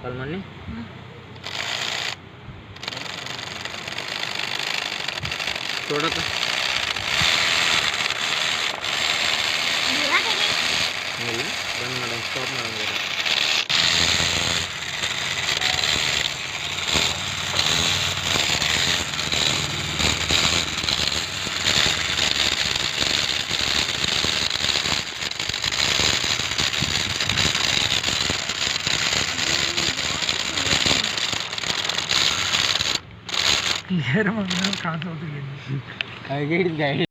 ಕಾಲ್ ಮಾಡಿ ನೋಡಕ್ಕ ಇಲ್ಲ ಬಂದ್ ಮಾಡಿ ಸ್ಟಾಪ್ ಮಾಡೋದು ಯಾರು ಕಾಣಿಸೋದಿಲ್ಲ ಹಾಗೆ